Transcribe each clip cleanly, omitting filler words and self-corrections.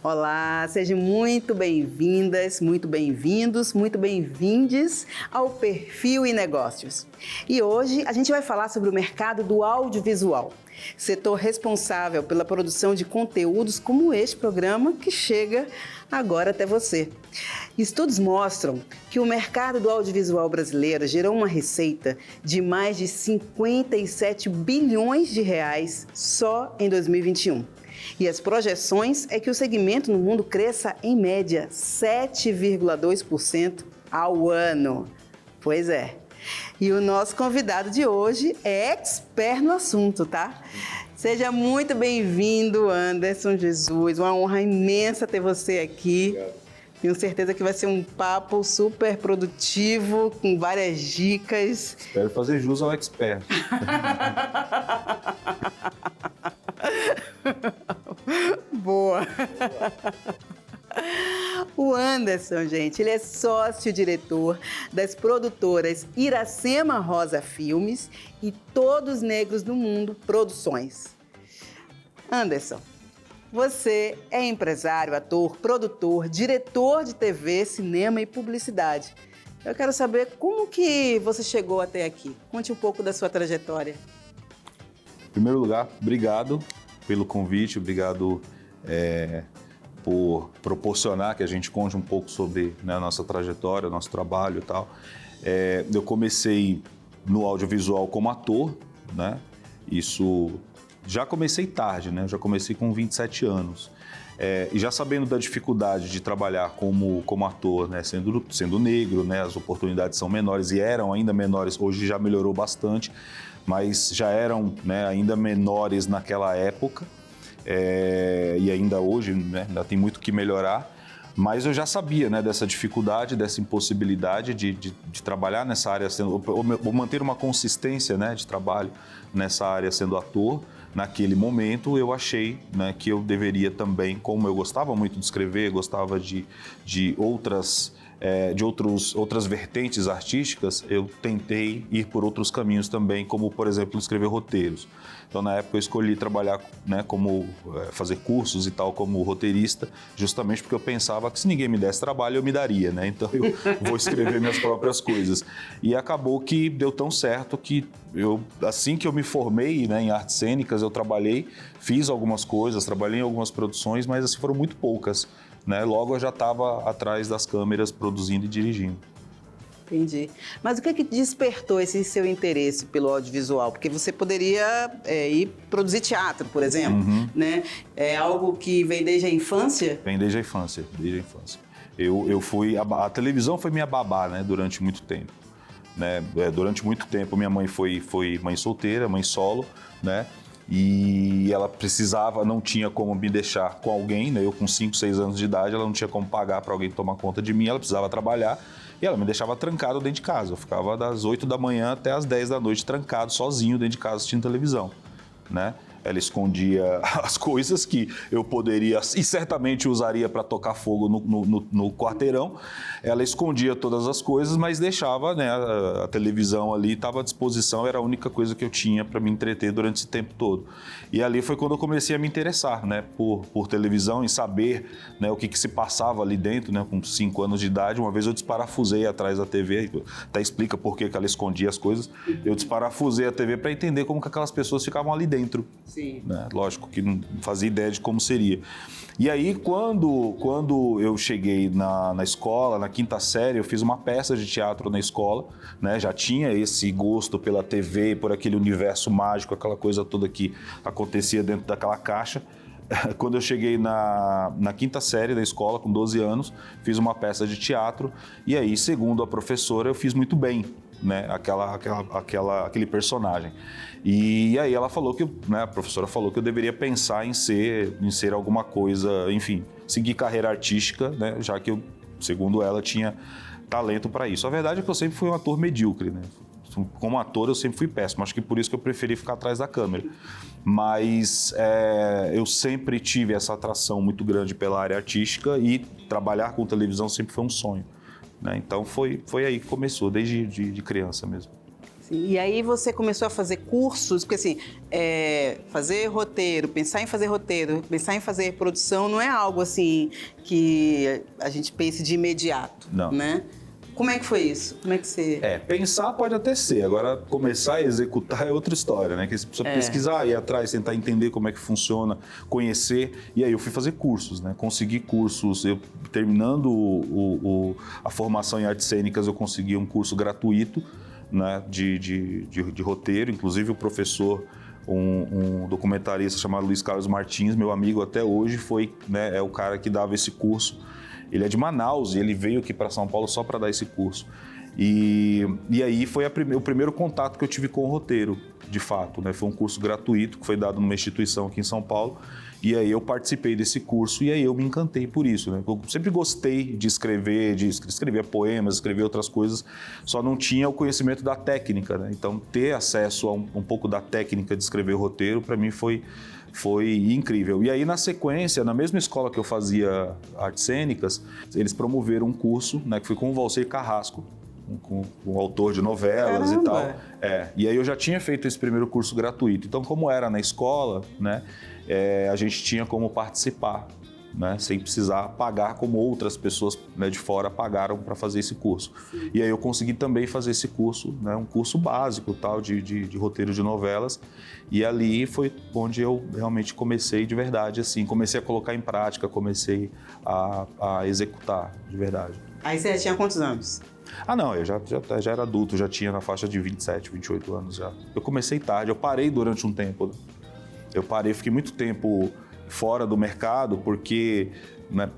Olá, sejam muito bem-vindas, muito bem-vindos, muito bem-vindes ao Perfil e Negócios. E hoje a gente vai falar sobre o mercado do audiovisual, setor responsável pela produção de conteúdos como este programa que chega agora até você. Estudos mostram que o mercado do audiovisual brasileiro gerou uma receita de mais de 57 bilhões de reais só em 2021. E as projeções é que o segmento no mundo cresça em média 7,2% ao ano. Pois é. E o nosso convidado de hoje é expert no assunto, tá? Seja muito bem-vindo, Anderson Jesus. Uma honra imensa ter você aqui. Obrigado. Tenho certeza que vai ser um papo super produtivo, com várias dicas. Espero fazer jus ao expert. Boa! O Anderson, gente, ele é sócio-diretor das produtoras Iracema Rosa Filmes e Todos Negros do Mundo Produções. Anderson, você é empresário, ator, produtor, diretor de TV, cinema e publicidade. Eu quero saber como que você chegou até aqui. Conte um pouco da sua trajetória. Em primeiro lugar, obrigado pelo convite, obrigado por proporcionar que a gente conte um pouco sobre, né, a nossa trajetória, o nosso trabalho e tal. Eu comecei no audiovisual como ator, né? Isso já comecei tarde, né? Eu já comecei com 27 anos. E já sabendo da dificuldade de trabalhar como ator, né? Sendo negro, né? As oportunidades são menores e eram ainda menores, hoje já melhorou bastante, mas já eram, né, ainda menores naquela época, e ainda hoje, né, ainda tem muito que melhorar, mas eu já sabia, né, dessa dificuldade, dessa impossibilidade de trabalhar nessa área, ou manter uma consistência, né, de trabalho nessa área sendo ator. Naquele momento eu achei, né, que eu deveria também, como eu gostava muito de escrever, gostava de outras vertentes artísticas, eu tentei ir por outros caminhos também, como, por exemplo, escrever roteiros. Então, na época, eu escolhi trabalhar, né, fazer cursos e tal, como roteirista, justamente porque eu pensava que se ninguém me desse trabalho, eu me daria, né? Então, eu vou escrever minhas próprias coisas. E acabou que deu tão certo que assim que eu me formei, né, em artes cênicas, eu trabalhei, fiz algumas coisas, trabalhei em algumas produções, mas assim, foram muito poucas, né? Logo eu já estava atrás das câmeras produzindo e dirigindo. Entendi. Mas o que despertou esse seu interesse pelo audiovisual? Porque você poderia ir produzir teatro, por exemplo, né? É algo que vem desde a infância? Vem desde a infância, desde a infância. A televisão foi minha babá, né, durante muito tempo. Né? Durante muito tempo minha mãe foi mãe solteira, mãe solo, né? E ela precisava, não tinha como me deixar com alguém, né? Eu com 5, 6 anos de idade, ela não tinha como pagar para alguém tomar conta de mim, ela precisava trabalhar e ela me deixava trancado dentro de casa. Eu ficava das 8 da manhã até as 10 da noite trancado, sozinho dentro de casa assistindo televisão, né? Ela escondia as coisas que eu poderia e certamente usaria para tocar fogo no quarteirão. Ela escondia todas as coisas, mas deixava, né, a televisão ali, estava à disposição, era a única coisa que eu tinha para me entreter durante esse tempo todo. E ali foi quando eu comecei a me interessar, né, por televisão e saber, né, o que se passava ali dentro, né, com 5 anos de idade. Uma vez eu desparafusei atrás da TV, até explica por que ela escondia as coisas. Eu desparafusei a TV para entender como que aquelas pessoas ficavam ali dentro. Sim. Né? Lógico que não fazia ideia de como seria. E aí, quando eu cheguei na escola, na 5ª série, eu fiz uma peça de teatro na escola, né? Já tinha esse gosto pela TV, por aquele universo mágico, aquela coisa toda que acontecia dentro daquela caixa. Quando eu cheguei na 5ª série da escola, com 12 anos, fiz uma peça de teatro e aí, segundo a professora, eu fiz muito bem, né, aquele personagem. E aí ela falou que, né, a professora falou que eu deveria pensar em ser alguma coisa, enfim, seguir carreira artística, né, já que eu, segundo ela, tinha talento para isso. A verdade é que eu sempre fui um ator medíocre, né? Como ator eu sempre fui péssimo, acho que por isso que eu preferi ficar atrás da câmera. Mas eu sempre tive essa atração muito grande pela área artística e trabalhar com televisão sempre foi um sonho, né? Então foi aí que começou, desde de criança mesmo. Sim, e aí você começou a fazer cursos, porque assim, fazer roteiro, pensar em fazer roteiro, pensar em fazer produção não é algo assim que a gente pense de imediato, Não. né? Como é que foi isso? Como é que você... Pensar pode até ser, agora começar a executar é outra história, né? Que você precisa pesquisar, ir atrás, tentar entender como é que funciona, conhecer. E aí eu fui fazer cursos, né? Consegui cursos, eu terminando a formação em artes cênicas, eu consegui um curso gratuito, né? de roteiro, inclusive o professor, um documentarista chamado Luiz Carlos Martins, meu amigo até hoje, é o cara que dava esse curso. Ele é de Manaus e ele veio aqui para São Paulo só para dar esse curso. E aí foi o primeiro contato que eu tive com o roteiro, de fato, né? Foi um curso gratuito que foi dado numa instituição aqui em São Paulo. E aí eu participei desse curso e aí eu me encantei por isso, né? Eu sempre gostei de escrever poemas, escrever outras coisas, só não tinha o conhecimento da técnica, né? Então ter acesso a um pouco da técnica de escrever roteiro, para mim foi incrível. E aí, na sequência, na mesma escola que eu fazia artes cênicas, eles promoveram um curso, né, que foi com o Valcir Carrasco, com o autor de novelas. Caramba. E tal. E aí eu já tinha feito esse primeiro curso gratuito. Então, como era na escola, né, a gente tinha como participar, né, sem precisar pagar como outras pessoas, né, de fora pagaram para fazer esse curso. Sim. E aí eu consegui também fazer esse curso, né, um curso básico tal, de roteiro de novelas. E ali foi onde eu realmente comecei de verdade, assim, comecei a colocar em prática, comecei a executar de verdade. Aí você já tinha quantos anos? Não, eu já era adulto, já tinha na faixa de 27, 28 anos já. Eu comecei tarde, eu parei durante um tempo. Eu parei, fiquei muito tempo fora do mercado, porque, né,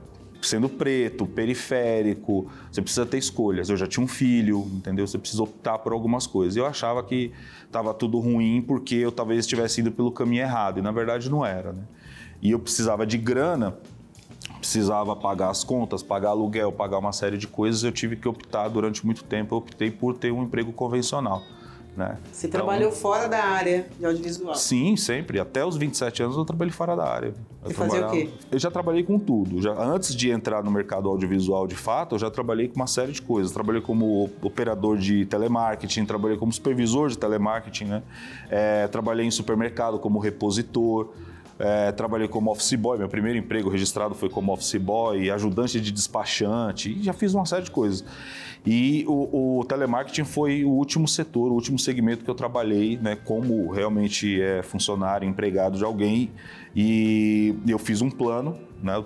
sendo preto, periférico, você precisa ter escolhas. Eu já tinha um filho, entendeu? Você precisa optar por algumas coisas. Eu achava que estava tudo ruim porque eu talvez tivesse ido pelo caminho errado, e na verdade não era, né? E eu precisava de grana, precisava pagar as contas, pagar aluguel, pagar uma série de coisas. Eu tive que optar durante muito tempo, eu optei por ter um emprego convencional. Né? Você trabalhou fora da área de audiovisual? Sim, sempre. Até os 27 anos eu trabalhei fora da área. Você fazia o quê? Eu já trabalhei com tudo. Antes de entrar no mercado audiovisual de fato, eu já trabalhei com uma série de coisas. Trabalhei como operador de telemarketing, trabalhei como supervisor de telemarketing, né? Trabalhei em supermercado como repositor. Trabalhei como office boy, meu primeiro emprego registrado foi como office boy, ajudante de despachante, e já fiz uma série de coisas. E o telemarketing foi o último setor, o último segmento que eu trabalhei, né, como realmente funcionário, empregado de alguém, e eu fiz um plano, né,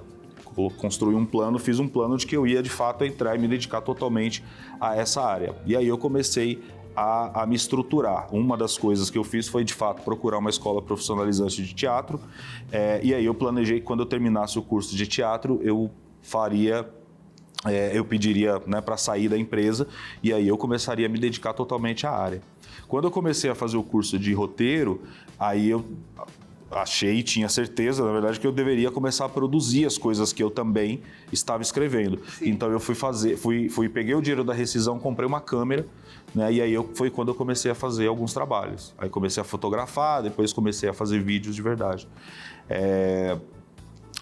construí um plano, fiz um plano de que eu ia de fato entrar e me dedicar totalmente a essa área. E aí eu comecei a me estruturar. Uma das coisas que eu fiz foi, de fato, procurar uma escola profissionalizante de teatro. E aí eu planejei que quando eu terminasse o curso de teatro, eu pediria, né, para sair da empresa, e aí eu começaria a me dedicar totalmente à área. Quando eu comecei a fazer o curso de roteiro, aí eu achei e tinha certeza, na verdade, que eu deveria começar a produzir as coisas que eu também estava escrevendo. Sim. Então eu peguei o dinheiro da rescisão, comprei uma câmera, né, e aí foi quando eu comecei a fazer alguns trabalhos. Aí comecei a fotografar, depois comecei a fazer vídeos de verdade.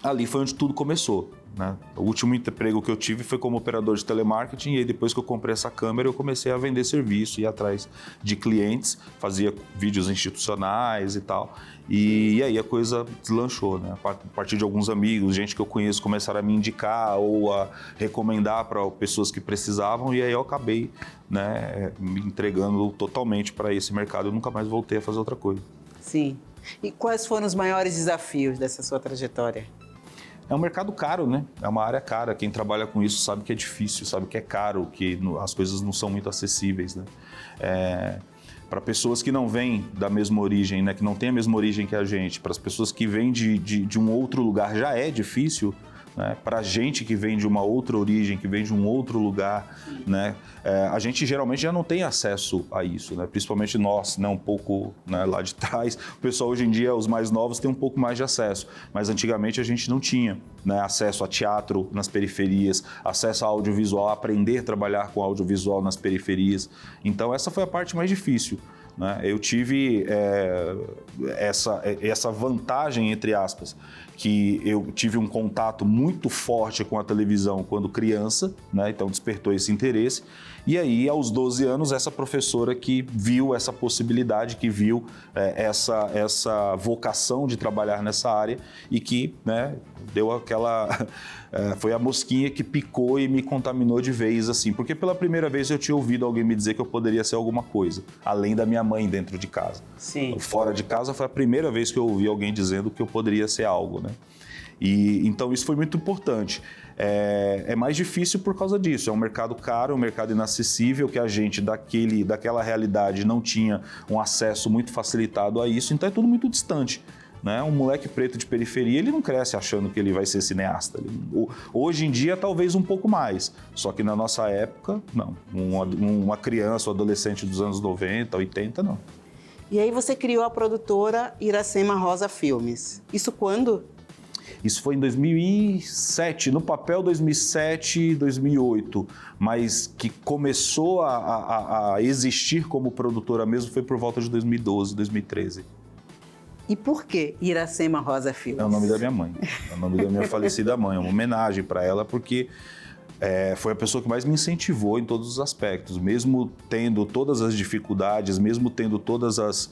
Ali foi onde tudo começou, né? O último emprego que eu tive foi como operador de telemarketing, e aí depois que eu comprei essa câmera eu comecei a vender serviço, ir atrás de clientes, fazia vídeos institucionais e tal, e aí a coisa deslanchou, né? A partir de alguns amigos, gente que eu conheço, começaram a me indicar ou a recomendar para pessoas que precisavam, e aí eu acabei, né, me entregando totalmente para esse mercado. Eu nunca mais voltei a fazer outra coisa. Sim. E quais foram os maiores desafios dessa sua trajetória? É um mercado caro, né? É uma área cara. Quem trabalha com isso sabe que é difícil, sabe que é caro, que as coisas não são muito acessíveis, né? Para pessoas que não vêm da mesma origem, né? Que não têm a mesma origem que a gente, para as pessoas que vêm de um outro lugar, já é difícil, né? Para a gente que vem de uma outra origem, que vem de um outro lugar, né? A gente geralmente já não tem acesso a isso, né? Principalmente nós, né? Um pouco, né, lá de trás. O pessoal hoje em dia, os mais novos, têm um pouco mais de acesso, mas antigamente a gente não tinha. né, acesso a teatro nas periferias, acesso a audiovisual, aprender a trabalhar com audiovisual nas periferias. Então, essa foi a parte mais difícil, né? Eu tive essa vantagem, entre aspas, que eu tive um contato muito forte com a televisão quando criança, né? Então despertou esse interesse. E aí, aos 12 anos, essa professora que viu essa possibilidade, que viu essa vocação de trabalhar nessa área e que, né, deu aquela... foi a mosquinha que picou e me contaminou de vez, assim. Porque pela primeira vez eu tinha ouvido alguém me dizer que eu poderia ser alguma coisa, além da minha mãe dentro de casa. Sim. Fora de casa foi a primeira vez que eu ouvi alguém dizendo que eu poderia ser algo, né? E então isso foi muito importante. É mais difícil por causa disso. É um mercado caro, um mercado inacessível, que a gente daquela realidade não tinha um acesso muito facilitado a isso, então é tudo muito distante, né? Um moleque preto de periferia, ele não cresce achando que ele vai ser cineasta. Hoje em dia, talvez um pouco mais, só que na nossa época, não. Uma criança ou adolescente dos anos 90, 80, não. E aí você criou a produtora Iracema Rosa Filmes. Isso quando? Isso foi em 2007, no papel 2007, 2008, mas que começou a existir como produtora mesmo foi por volta de 2012, 2013. E por que Iracema Rosa Filmes? É o nome da minha mãe, é o nome da minha falecida mãe, é uma homenagem para ela, porque foi a pessoa que mais me incentivou em todos os aspectos, mesmo tendo todas as dificuldades, mesmo tendo todas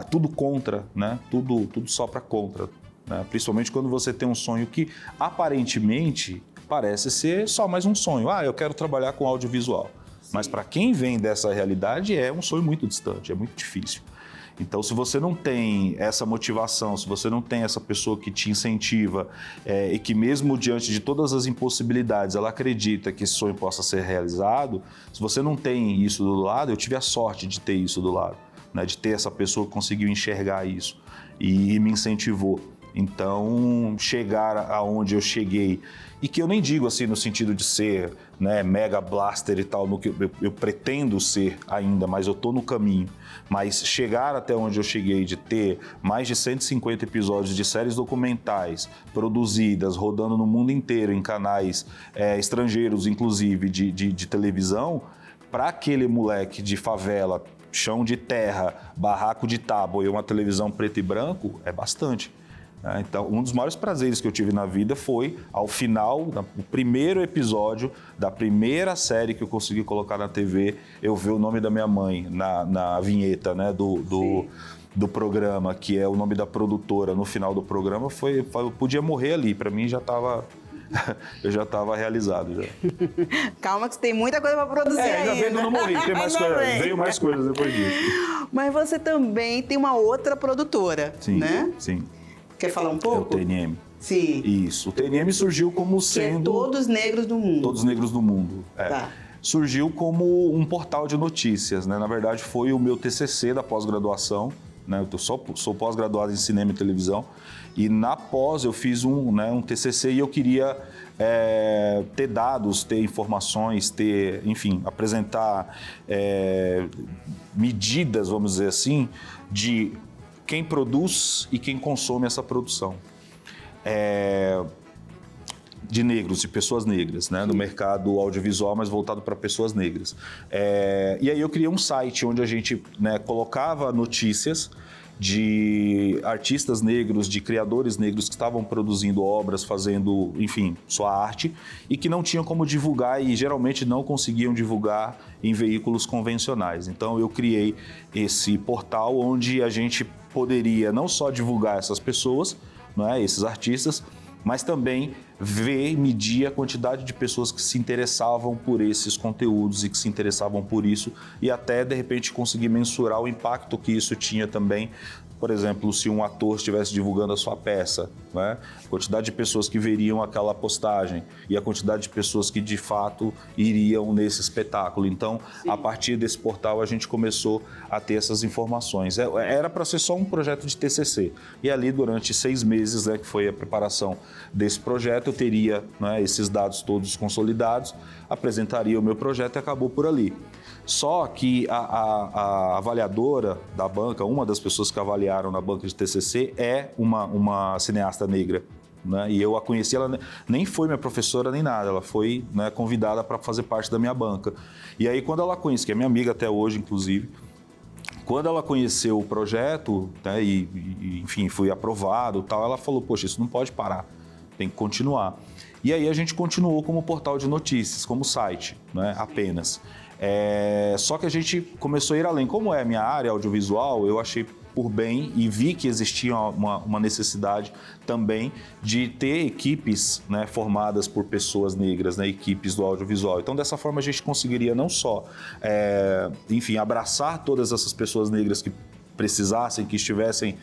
tudo contra, né? Tudo sopra contra. Né? Principalmente quando você tem um sonho que aparentemente parece ser só mais um sonho. Eu quero trabalhar com audiovisual. Sim. Mas para quem vem dessa realidade é um sonho muito distante, é muito difícil. Então, se você não tem essa motivação, se você não tem essa pessoa que te incentiva e que mesmo diante de todas as impossibilidades, ela acredita que esse sonho possa ser realizado, se você não tem isso do lado, eu tive a sorte de ter isso do lado, né? De ter essa pessoa que conseguiu enxergar isso e me incentivou. Então, chegar aonde eu cheguei, e que eu nem digo assim no sentido de ser, né, mega blaster e tal, no que eu pretendo ser ainda, mas eu tô no caminho. Mas chegar até onde eu cheguei, de ter mais de 150 episódios de séries documentais produzidas, rodando no mundo inteiro, em canais estrangeiros, inclusive, de televisão, para aquele moleque de favela, chão de terra, barraco de tábua e uma televisão preto e branco, é bastante. Então, um dos maiores prazeres que eu tive na vida foi, ao final, o primeiro episódio da primeira série que eu consegui colocar na TV, eu ver o nome da minha mãe na vinheta, né, do programa, que é o nome da produtora no final do programa. Eu podia morrer ali, para mim já estava... eu já estava realizado. Já. Calma que tem muita coisa para produzir ainda. Já veio que eu não morri, tem mais coisa, veio mais coisas depois disso. Mas você também tem uma outra produtora, sim, né? Sim. Quer falar um pouco? É o TNM. Sim. Isso. O TNM surgiu como sendo... Que é Todos Negros do Mundo. Todos Negros do Mundo. Tá. Surgiu como um portal de notícias, né? Na verdade, foi o meu TCC da pós-graduação, né? Eu sou pós-graduado em cinema e televisão. E na pós eu fiz um TCC e eu queria ter dados, ter informações, enfim, apresentar medidas, vamos dizer assim, de quem produz e quem consome essa produção. De negros, de pessoas negras, né? No mercado audiovisual, mas voltado para pessoas negras. E aí eu criei um site onde a gente, né, colocava notícias de artistas negros, de criadores negros que estavam produzindo obras, fazendo, enfim, sua arte, e que não tinham como divulgar e geralmente não conseguiam divulgar em veículos convencionais. Então eu criei esse portal onde a gente poderia não só divulgar essas pessoas, né, esses artistas, mas também ver, medir a quantidade de pessoas que se interessavam por esses conteúdos e que se interessavam por isso e até, de repente, conseguir mensurar o impacto que isso tinha também. Por exemplo, se um ator estivesse divulgando a sua peça, né? A quantidade de pessoas que veriam aquela postagem e a quantidade de pessoas que, de fato, iriam nesse espetáculo. Então, sim, a partir desse portal, a gente começou a ter essas informações. Era para ser só um projeto de TCC. E ali, durante 6 meses, né, que foi a preparação desse projeto, eu teria, né, esses dados todos consolidados, apresentaria o meu projeto e acabou por ali. Só que a avaliadora da banca, uma das pessoas que avaliaram na banca de TCC, é uma cineasta negra, né? E eu a conheci, ela nem foi minha professora nem nada, ela foi, né, convidada para fazer parte da minha banca. E aí quando ela conhece, que é minha amiga até hoje, inclusive, quando ela conheceu o projeto, né, enfim, fui aprovado e tal, ela falou, poxa, isso não pode parar, tem que continuar. E aí a gente continuou como portal de notícias, como site, né, apenas. Só que a gente começou a ir além. Como é a minha área audiovisual, eu achei por bem e vi que existia uma necessidade também de ter equipes, né, formadas por pessoas negras, né, equipes do audiovisual. Então, dessa forma, a gente conseguiria não só, enfim, abraçar todas essas pessoas negras que precisassem, que estivessem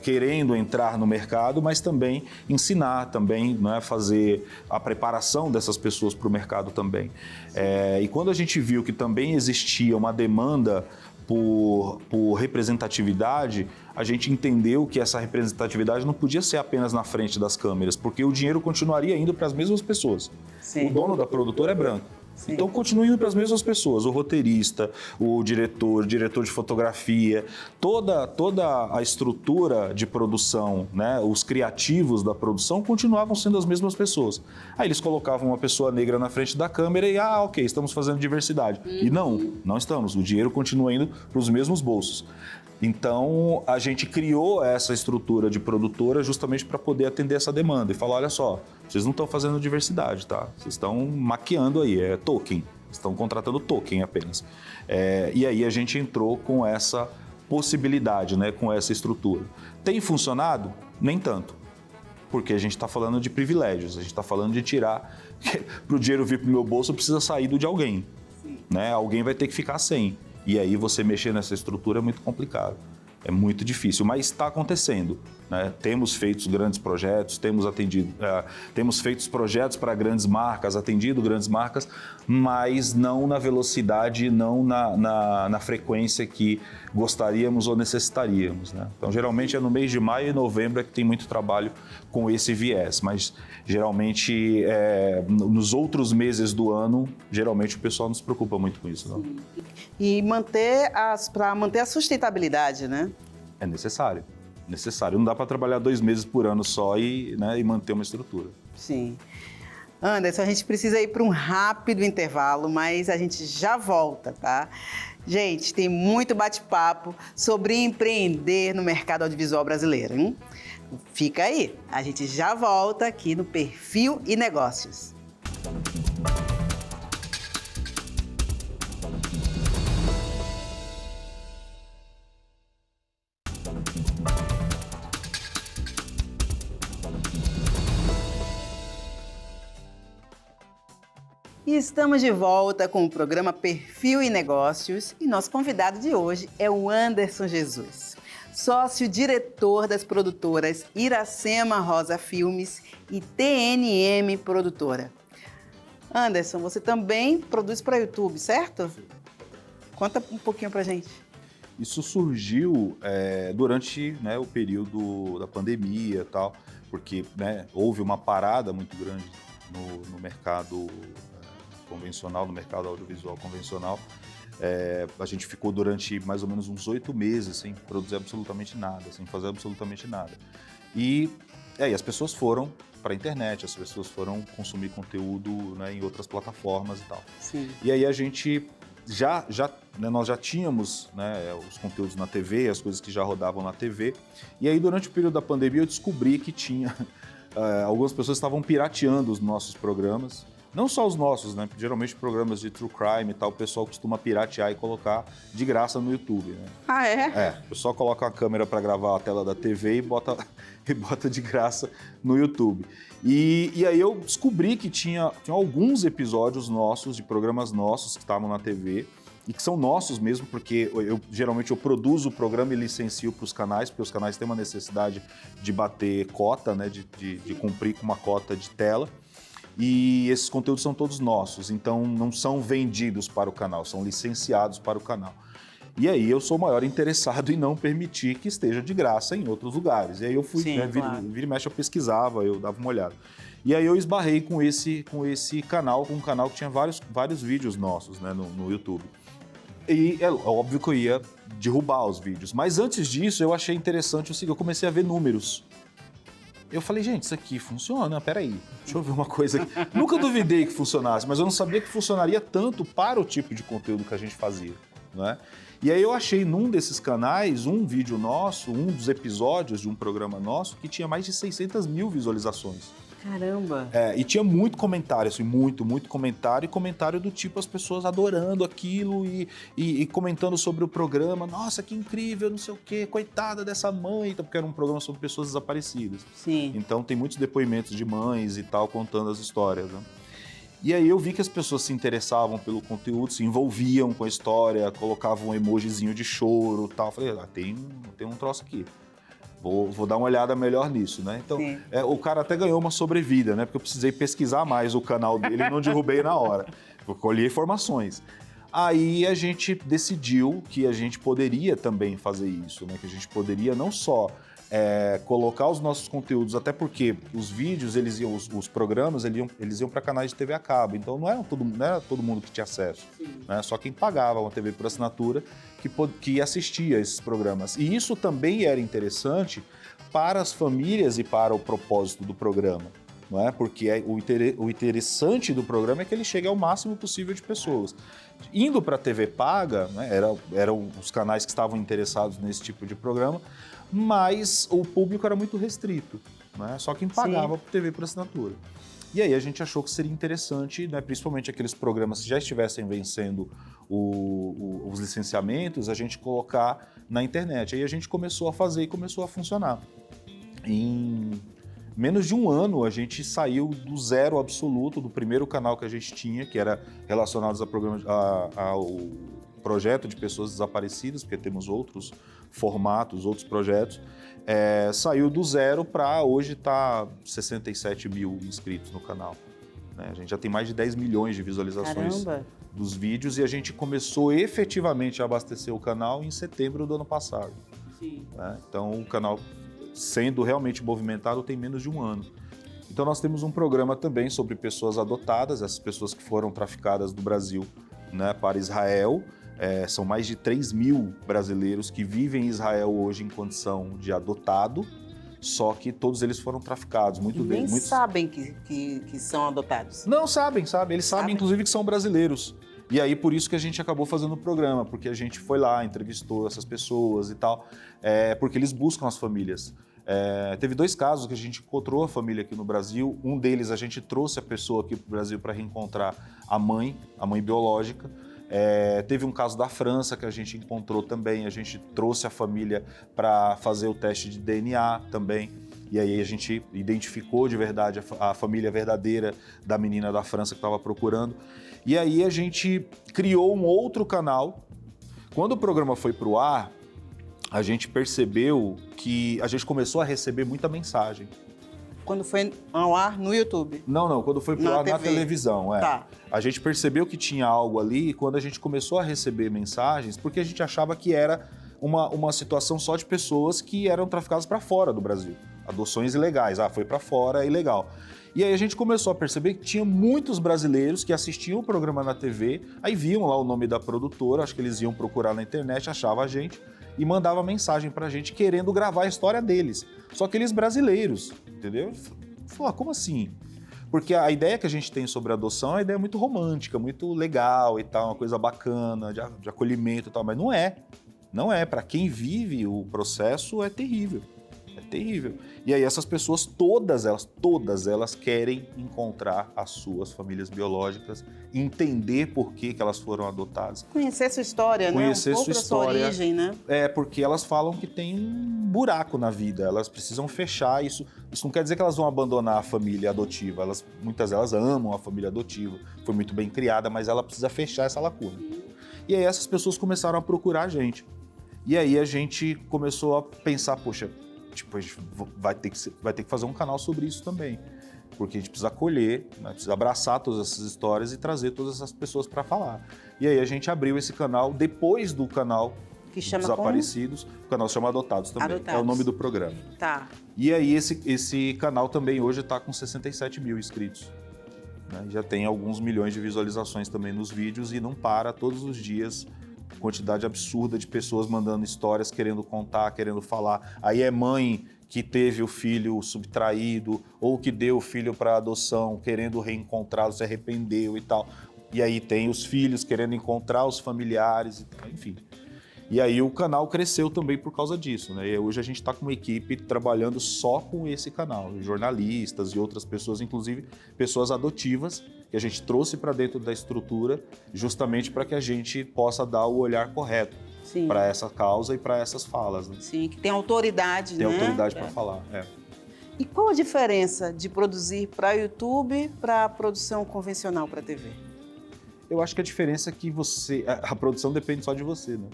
querendo entrar no mercado, mas também ensinar, também, né, fazer a preparação dessas pessoas para o mercado também. E quando a gente viu que também existia uma demanda por representatividade, a gente entendeu que essa representatividade não podia ser apenas na frente das câmeras, porque o dinheiro continuaria indo para as mesmas pessoas. Sim. O dono da produtora é branco. Sim. Então continua indo para as mesmas pessoas, o roteirista, o diretor de fotografia, toda a estrutura de produção, né, os criativos da produção continuavam sendo as mesmas pessoas. Aí eles colocavam uma pessoa negra na frente da câmera e, ok, estamos fazendo diversidade. E não estamos, o dinheiro continua indo para os mesmos bolsos. Então, a gente criou essa estrutura de produtora justamente para poder atender essa demanda e falar, olha só, vocês não estão fazendo diversidade, tá? Vocês estão maquiando aí, é token, estão contratando token apenas. E aí a gente entrou com essa possibilidade, né, com essa estrutura. Tem funcionado? Nem tanto, porque a gente está falando de privilégios, a gente está falando de tirar, para o dinheiro vir para o meu bolso precisa sair do de alguém, né? Alguém vai ter que ficar sem. E aí você mexer nessa estrutura é muito complicado, é muito difícil, mas está acontecendo, né? Temos feito grandes projetos, temos feito projetos para grandes marcas, atendido grandes marcas, mas não na velocidade, não na frequência que gostaríamos ou necessitaríamos, né? Então, geralmente é no mês de maio e novembro é que tem muito trabalho com esse viés, mas geralmente nos outros meses do ano, geralmente o pessoal não se preocupa muito com isso, não? E para manter a sustentabilidade, né? É necessário. Não dá para trabalhar 2 meses por ano só e manter uma estrutura. Sim. Anderson, a gente precisa ir para um rápido intervalo, mas a gente já volta, tá? Gente, tem muito bate-papo sobre empreender no mercado audiovisual brasileiro, hein? Fica aí, a gente já volta aqui no Perfil e Negócios. E estamos de volta com o programa Perfil e Negócios e nosso convidado de hoje é o Anderson Jesus, sócio-diretor das produtoras Iracema Rosa Filmes e TNM Produtora. Anderson, você também produz para o YouTube, certo? Sim. Conta um pouquinho pra gente. Isso surgiu durante, né, o período da pandemia e tal, porque, né, houve uma parada muito grande no mercado convencional, no mercado audiovisual convencional. A gente ficou durante mais ou menos uns 8 meses sem produzir absolutamente nada, sem fazer absolutamente nada. E as pessoas foram para a internet, as pessoas foram consumir conteúdo, né, em outras plataformas e tal. Sim. E aí a gente nós já tínhamos, né, os conteúdos na TV, as coisas que já rodavam na TV. E aí durante o período da pandemia eu descobri que tinha algumas pessoas estavam pirateando os nossos programas. Não só os nossos, né? Geralmente programas de true crime e tal, o pessoal costuma piratear e colocar de graça no YouTube, né? Ah, é? O pessoal coloca uma câmera para gravar a tela da TV e bota de graça no YouTube. E aí eu descobri que tinha alguns episódios nossos, de programas nossos que estavam na TV, e que são nossos mesmo, porque geralmente eu produzo o programa e licencio para os canais, porque os canais têm uma necessidade de bater cota, né? De cumprir com uma cota de tela. E esses conteúdos são todos nossos, então não são vendidos para o canal, são licenciados para o canal. E aí eu sou o maior interessado em não permitir que esteja de graça em outros lugares. E aí eu fui, Sim, né, claro. vira e mexe eu pesquisava, eu dava uma olhada. E aí eu esbarrei com esse canal, um canal que tinha vários vídeos nossos, né, no YouTube. E é óbvio que eu ia derrubar os vídeos. Mas antes disso eu achei interessante o seguinte, eu comecei a ver números. Eu falei, gente, isso aqui funciona, peraí, deixa eu ver uma coisa aqui. Nunca duvidei que funcionasse, mas eu não sabia que funcionaria tanto para o tipo de conteúdo que a gente fazia, né? E aí eu achei num desses canais um vídeo nosso, um dos episódios de um programa nosso, que tinha mais de 600 mil visualizações. Caramba! E tinha muito comentário, assim, muito comentário, e comentário do tipo as pessoas adorando aquilo e comentando sobre o programa. Nossa, que incrível, não sei o quê, coitada dessa mãe, porque era um programa sobre pessoas desaparecidas. Sim. Então tem muitos depoimentos de mães e tal, contando as histórias, né? E aí eu vi que as pessoas se interessavam pelo conteúdo, se envolviam com a história, colocavam um emojizinho de choro e tal. Falei, tem um troço aqui. Vou dar uma olhada melhor nisso, né? Então, o cara até ganhou uma sobrevida, né? Porque eu precisei pesquisar mais o canal dele e não derrubei na hora. Eu colhi informações. Aí a gente decidiu que a gente poderia também fazer isso, né? Que a gente poderia não só colocar os nossos conteúdos, até porque os vídeos, os programas, eles iam para canais de TV a cabo, então não era todo mundo que tinha acesso, né? Só quem pagava uma TV por assinatura que assistia a esses programas. E isso também era interessante para as famílias e para o propósito do programa, não é? Porque o interessante do programa é que ele chegue ao máximo possível de pessoas. Indo para a TV paga, né, eram os canais que estavam interessados nesse tipo de programa, mas o público era muito restrito, né? Só quem pagava por TV por assinatura. E aí a gente achou que seria interessante, né, principalmente aqueles programas que já estivessem vencendo os licenciamentos, a gente colocar na internet. Aí a gente começou a fazer e começou a funcionar. Em menos de um ano, a gente saiu do zero absoluto do primeiro canal que a gente tinha, que era relacionado ao projeto de pessoas desaparecidas, porque temos outros formatos, outros projetos. Saiu do zero para hoje tá 67 mil inscritos no canal, né? A gente já tem mais de 10 milhões de visualizações dos vídeos e a gente começou efetivamente a abastecer o canal em setembro do ano passado. Sim. Né? Então o canal, sendo realmente movimentado, tem menos de um ano. Então nós temos um programa também sobre pessoas adotadas, essas pessoas que foram traficadas do Brasil, né, para Israel. São mais de 3 mil brasileiros que vivem em Israel hoje em condição de adotado, só que todos eles foram traficados. Muitos sabem que são adotados. Não, sabem. Eles sabem, inclusive, que são brasileiros. E aí, por isso que a gente acabou fazendo o programa, porque a gente foi lá, entrevistou essas pessoas e tal, porque eles buscam as famílias. Teve 2 casos que a gente encontrou a família aqui no Brasil. Um deles, a gente trouxe a pessoa aqui para o Brasil para reencontrar a mãe biológica. Teve um caso da França que a gente encontrou também, a gente trouxe a família para fazer o teste de DNA também, e aí a gente identificou de verdade a família verdadeira da menina da França que estava procurando, e aí a gente criou um outro canal. Quando o programa foi para o ar, a gente percebeu que a gente começou a receber muita mensagem. Quando foi ao ar no YouTube? Não, quando foi pro ar na televisão. Tá. A gente percebeu que tinha algo ali quando a gente começou a receber mensagens, porque a gente achava que era uma situação só de pessoas que eram traficadas para fora do Brasil. Adoções ilegais. Foi para fora, é ilegal. E aí a gente começou a perceber que tinha muitos brasileiros que assistiam o programa na TV, aí viam lá o nome da produtora, acho que eles iam procurar na internet, achavam a gente e mandava mensagem pra gente querendo gravar a história deles. Só que eles brasileiros, entendeu? Falou, como assim? Porque a ideia que a gente tem sobre a adoção é uma ideia muito romântica, muito legal e tal, uma coisa bacana, de acolhimento e tal, mas não é. Não é. Para quem vive o processo é terrível. É terrível. E aí essas pessoas, todas elas querem encontrar as suas famílias biológicas, entender por que elas foram adotadas. Conhecer sua história, Conhecer né? Um pouco sua história. Da sua origem, né? Porque elas falam que tem um buraco na vida, elas precisam fechar isso. Isso não quer dizer que elas vão abandonar a família adotiva, muitas delas amam a família adotiva, foi muito bem criada, mas ela precisa fechar essa lacuna. E aí essas pessoas começaram a procurar a gente. E aí a gente começou a pensar, poxa, tipo, a gente vai ter que fazer um canal sobre isso também, porque a gente precisa acolher, né, precisa abraçar todas essas histórias e trazer todas essas pessoas para falar. E aí a gente abriu esse canal depois do canal que chama Desaparecidos, o canal se chama Adotados também, Adotados. É o nome do programa. Tá. E aí esse canal também hoje está com 67 mil inscritos, né? Já tem alguns milhões de visualizações também nos vídeos e não para todos os dias. Quantidade absurda de pessoas mandando histórias, querendo contar, querendo falar. Aí é mãe que teve o filho subtraído ou que deu o filho para adoção, querendo reencontrá-lo, se arrependeu e tal. E aí tem os filhos querendo encontrar os familiares, enfim. E aí o canal cresceu também por causa disso, né? E hoje a gente está com uma equipe trabalhando só com esse canal, jornalistas e outras pessoas, inclusive pessoas adotivas, que a gente trouxe para dentro da estrutura justamente para que a gente possa dar o olhar correto para essa causa e para essas falas. Né? Sim, que tem autoridade, tem né? Tem autoridade para falar, E qual a diferença de produzir para YouTube para produção convencional para TV? Eu acho que a diferença é que a produção depende só de você, né?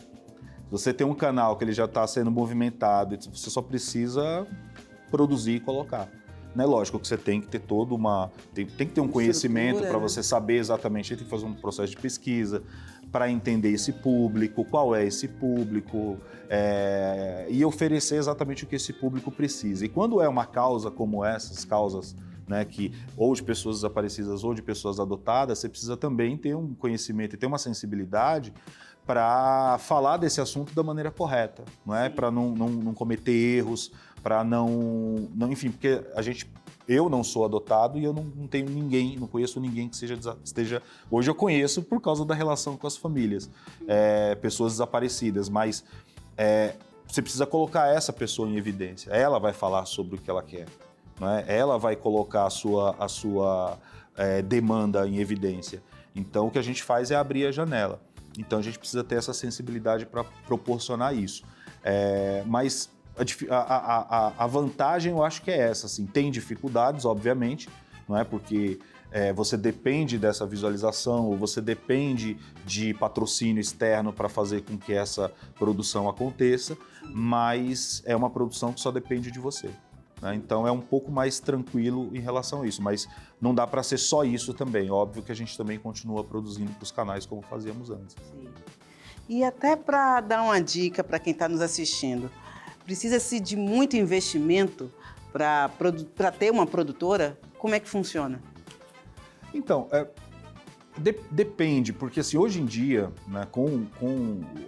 Você tem um canal que ele já está sendo movimentado, você só precisa produzir e colocar. Né? Lógico que você tem que ter tem que ter um conhecimento para você saber exatamente, tem que fazer um processo de pesquisa para entender esse público, qual é esse público, e oferecer exatamente o que esse público precisa. E quando é uma causa como essas causas, né, que ou de pessoas desaparecidas ou de pessoas adotadas, você precisa também ter um conhecimento e ter uma sensibilidade para falar desse assunto da maneira correta, não é? Para não cometer erros, para enfim, porque eu não sou adotado e eu não tenho ninguém, não conheço ninguém que esteja... Hoje eu conheço por causa da relação com as famílias, pessoas desaparecidas, mas você precisa colocar essa pessoa em evidência. Ela vai falar sobre o que ela quer, não é? Ela vai colocar a sua demanda em evidência. Então o que a gente faz é abrir a janela. Então a gente precisa ter essa sensibilidade para proporcionar isso. Mas a vantagem eu acho que é essa, assim, tem dificuldades, obviamente, não é? Porque você depende dessa visualização, ou você depende de patrocínio externo para fazer com que essa produção aconteça, mas é uma produção que só depende de você. Né? Então é um pouco mais tranquilo em relação a isso, mas não dá para ser só isso também. Óbvio que a gente também continua produzindo para os canais como fazíamos antes. Sim. E até para dar uma dica para quem está nos assistindo, precisa-se de muito investimento para ter uma produtora? Como é que funciona? Então, depende, porque assim, hoje em dia, né, com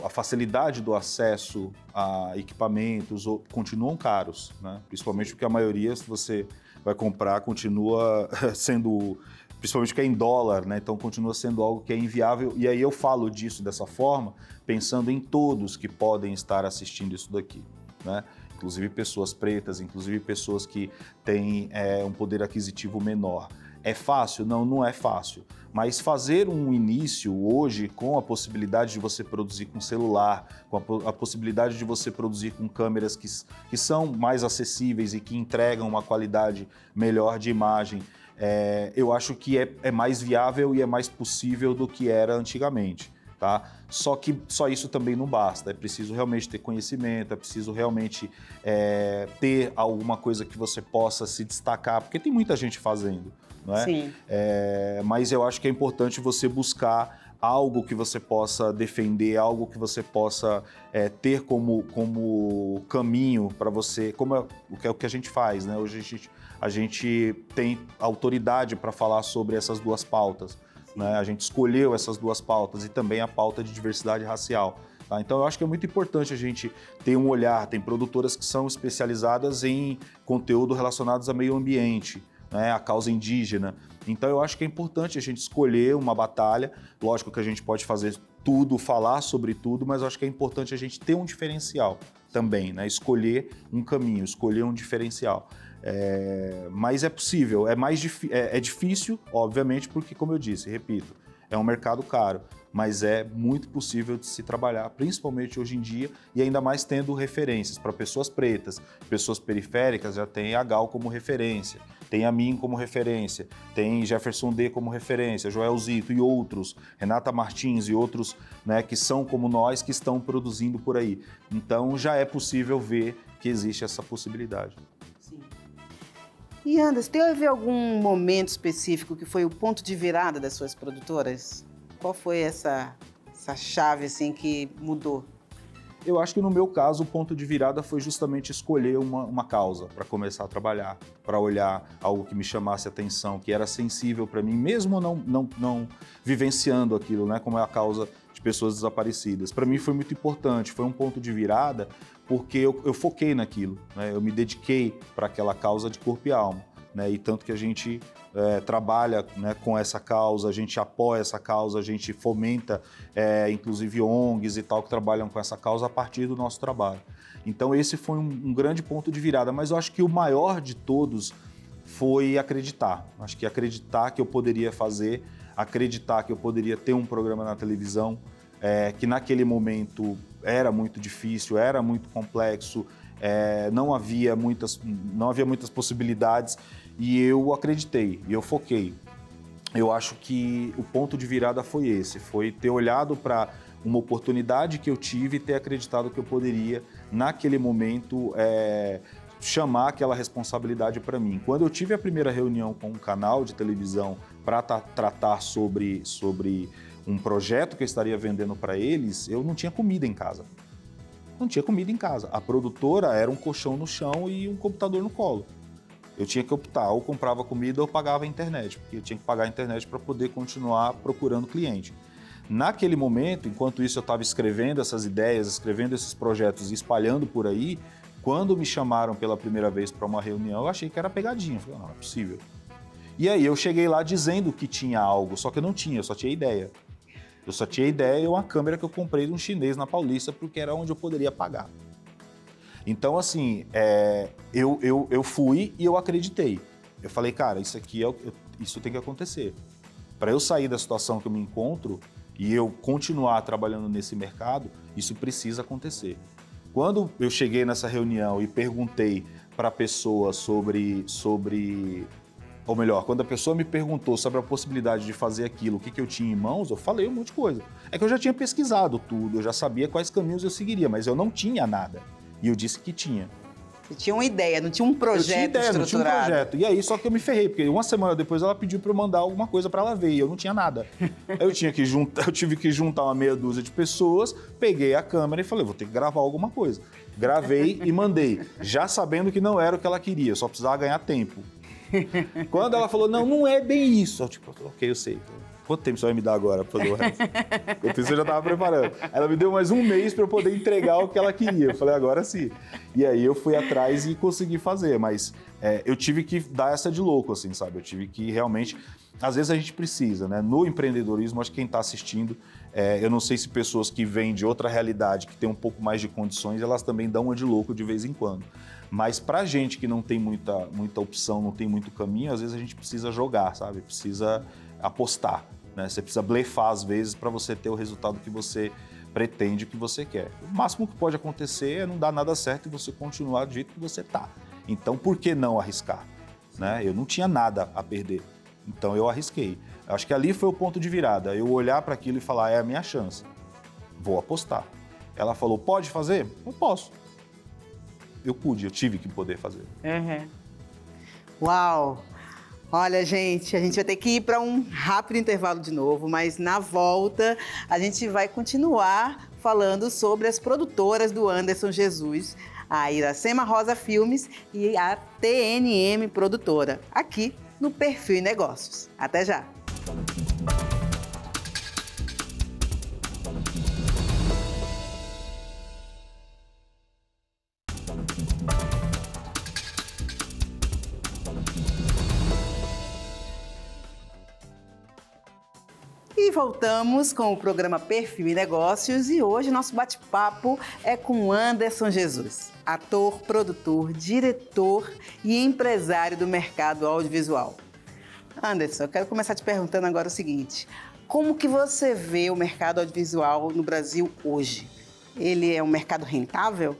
a facilidade do acesso a equipamentos, continuam caros, né? Principalmente porque a maioria, se você vai comprar, continua sendo, principalmente que é em dólar, né? Então continua sendo algo que é inviável. E aí eu falo disso dessa forma, pensando em todos que podem estar assistindo isso daqui, né? Inclusive pessoas pretas, inclusive pessoas que têm um poder aquisitivo menor. É fácil? Não, não é fácil. Mas fazer um início hoje com a possibilidade de você produzir com celular, com a possibilidade de você produzir com câmeras que são mais acessíveis e que entregam uma qualidade melhor de imagem, eu acho que é mais viável e é mais possível do que era antigamente. Tá? Só que só isso também não basta, é preciso realmente ter conhecimento, é preciso realmente ter alguma coisa que você possa se destacar, porque tem muita gente fazendo, não é? Sim. Mas eu acho que é importante você buscar algo que você possa defender, algo que você possa ter como caminho para você, como é o que a gente faz, né? Hoje a gente tem autoridade para falar sobre essas duas pautas. Né? A gente escolheu essas duas pautas e também a pauta de diversidade racial. Tá? Então eu acho que é muito importante a gente ter um olhar, tem produtoras que são especializadas em conteúdo relacionados a meio ambiente, né? A causa indígena. Então eu acho que é importante a gente escolher uma batalha, lógico que a gente pode fazer tudo, falar sobre tudo, mas eu acho que é importante a gente ter um diferencial também, né? Escolher um caminho, escolher um diferencial. Mas é possível, é difícil, obviamente, porque, como eu disse, repito, é um mercado caro, mas é muito possível de se trabalhar, principalmente hoje em dia, e ainda mais tendo referências para pessoas pretas, pessoas periféricas, já tem a Gal como referência, tem a mim como referência, tem Jefferson D como referência, Joel Zito e outros, Renata Martins e outros, né, que são como nós, que estão produzindo por aí. Então já é possível ver que existe essa possibilidade. Sim. E Anderson, teve algum momento específico que foi o ponto de virada das suas produtoras? Qual foi essa chave assim, que mudou? Eu acho que no meu caso o ponto de virada foi justamente escolher uma causa para começar a trabalhar, para olhar algo que me chamasse atenção, que era sensível para mim, mesmo não vivenciando aquilo, né? Como é a causa de pessoas desaparecidas. Para mim foi muito importante, foi um ponto de virada, porque eu foquei naquilo, né? Eu me dediquei para aquela causa de corpo e alma, né? E tanto que a gente trabalha, né, com essa causa, a gente apoia essa causa, a gente fomenta, inclusive ONGs e tal, que trabalham com essa causa a partir do nosso trabalho. Então esse foi um grande ponto de virada, mas eu acho que o maior de todos foi acreditar. Acho que acreditar que eu poderia fazer, acreditar que eu poderia ter um programa na televisão, que naquele momento era muito difícil, era muito complexo, não havia muitas possibilidades, e eu acreditei, e eu foquei. Eu acho que o ponto de virada foi esse, foi ter olhado para uma oportunidade que eu tive e ter acreditado que eu poderia, naquele momento, chamar aquela responsabilidade para mim. Quando eu tive a primeira reunião com um canal de televisão para tratar sobre um projeto que eu estaria vendendo para eles, eu não tinha comida em casa. Não tinha comida em casa. A produtora era um colchão no chão e um computador no colo. Eu tinha que optar, ou comprava comida ou pagava a internet, porque eu tinha que pagar a internet para poder continuar procurando cliente. Naquele momento, enquanto isso eu estava escrevendo essas ideias, escrevendo esses projetos e espalhando por aí, quando me chamaram pela primeira vez para uma reunião, eu achei que era pegadinha. Eu falei, não é possível. E aí eu cheguei lá dizendo que tinha algo, só que eu não tinha, eu só tinha ideia. Eu só tinha ideia e uma câmera que eu comprei de um chinês na Paulista, porque era onde eu poderia pagar. Então, assim, eu fui e eu acreditei. Eu falei, cara, isso aqui isso tem que acontecer. Para eu sair da situação que eu me encontro e eu continuar trabalhando nesse mercado, isso precisa acontecer. Quando eu cheguei nessa reunião e perguntei para a pessoa ou melhor, quando a pessoa me perguntou sobre a possibilidade de fazer aquilo, o que eu tinha em mãos, eu falei um monte de coisa. É que eu já tinha pesquisado tudo, eu já sabia quais caminhos eu seguiria, mas eu não tinha nada. E eu disse que tinha. Você tinha uma ideia, não tinha um projeto estruturado. Não tinha um projeto. E aí, só que eu me ferrei, porque uma semana depois ela pediu para eu mandar alguma coisa para ela ver, e eu não tinha nada. Aí eu tive que juntar uma meia dúzia de pessoas, peguei a câmera e falei, vou ter que gravar alguma coisa. Gravei e mandei, já sabendo que não era o que ela queria, só precisava ganhar tempo. Quando ela falou, não é bem isso. Eu tipo, ok, eu sei. Quanto tempo você vai me dar agora para fazer o resto? Eu pensei, eu já estava preparando. Ela me deu mais um mês para eu poder entregar o que ela queria. Eu falei, agora sim. E aí eu fui atrás e consegui fazer, mas eu tive que dar essa de louco, assim, sabe? Eu tive que realmente... Às vezes a gente precisa, né? No empreendedorismo, acho que quem está assistindo, eu não sei se pessoas que vêm de outra realidade, que tem um pouco mais de condições, elas também dão uma de louco de vez em quando. Mas pra gente que não tem muita opção, não tem muito caminho, às vezes a gente precisa jogar, sabe? Precisa apostar, né? Você precisa blefar às vezes para você ter o resultado que você pretende, que você quer. O máximo que pode acontecer é não dar nada certo e você continuar do jeito que você tá. Então, por que não arriscar? Né? Eu não tinha nada a perder. Então eu arrisquei. Acho que ali foi o ponto de virada. Eu olhar para aquilo e falar, é a minha chance. Vou apostar. Ela falou, pode fazer? Eu posso. Eu tive que poder fazer. Uhum. Uau! Olha, gente, a gente vai ter que ir para um rápido intervalo de novo, mas na volta a gente vai continuar falando sobre as produtoras do Anderson Jesus, a Iracema Rosa Filmes e a TNM Produtora, aqui no Perfil Negócios. Até já! E voltamos com o programa Perfil e Negócios e hoje nosso bate-papo é com Anderson Jesus, ator, produtor, diretor e empresário do mercado audiovisual. Anderson, eu quero começar te perguntando agora o seguinte, como que você vê o mercado audiovisual no Brasil hoje? Ele é um mercado rentável?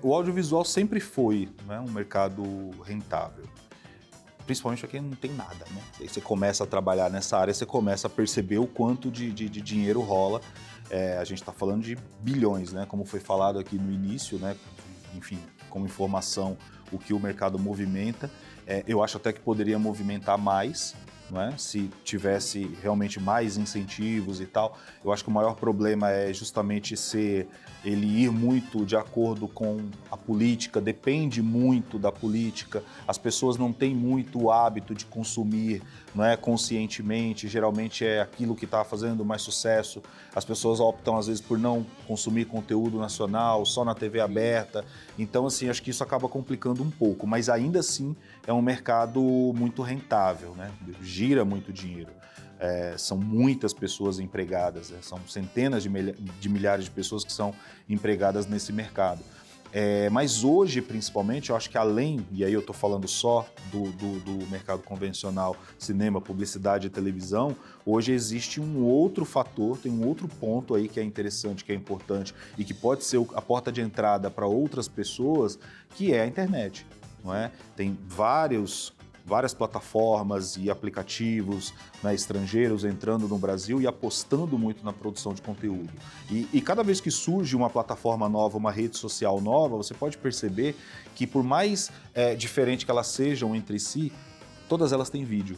O audiovisual sempre foi, né, um mercado rentável. Principalmente para quem não tem nada, né? Aí você começa a trabalhar nessa área, você começa a perceber o quanto de dinheiro rola. A gente está falando de bilhões, né? Como foi falado aqui no início, né? Enfim, como informação, o que o mercado movimenta. Eu acho até que poderia movimentar mais, não é? Se tivesse realmente mais incentivos e tal. Eu acho que o maior problema é justamente ele ir muito de acordo com a política, depende muito da política, as pessoas não têm muito o hábito de consumir, não é, conscientemente, geralmente é aquilo que está fazendo mais sucesso, as pessoas optam às vezes por não consumir conteúdo nacional, só na TV aberta, então assim, acho que isso acaba complicando um pouco, mas ainda assim é um mercado muito rentável, né? Gira muito dinheiro. São muitas pessoas empregadas, são centenas de milhares de pessoas que são empregadas nesse mercado. Mas hoje, principalmente, eu acho que além, e aí eu estou falando só do mercado convencional, cinema, publicidade e televisão, hoje existe um outro fator, tem um outro ponto aí que é interessante, que é importante e que pode ser a porta de entrada para outras pessoas, que é a internet, não é? Tem várias plataformas e aplicativos, né, estrangeiros entrando no Brasil e apostando muito na produção de conteúdo. E cada vez que surge uma plataforma nova, uma rede social nova, você pode perceber que por mais diferente que elas sejam entre si, todas elas têm vídeo.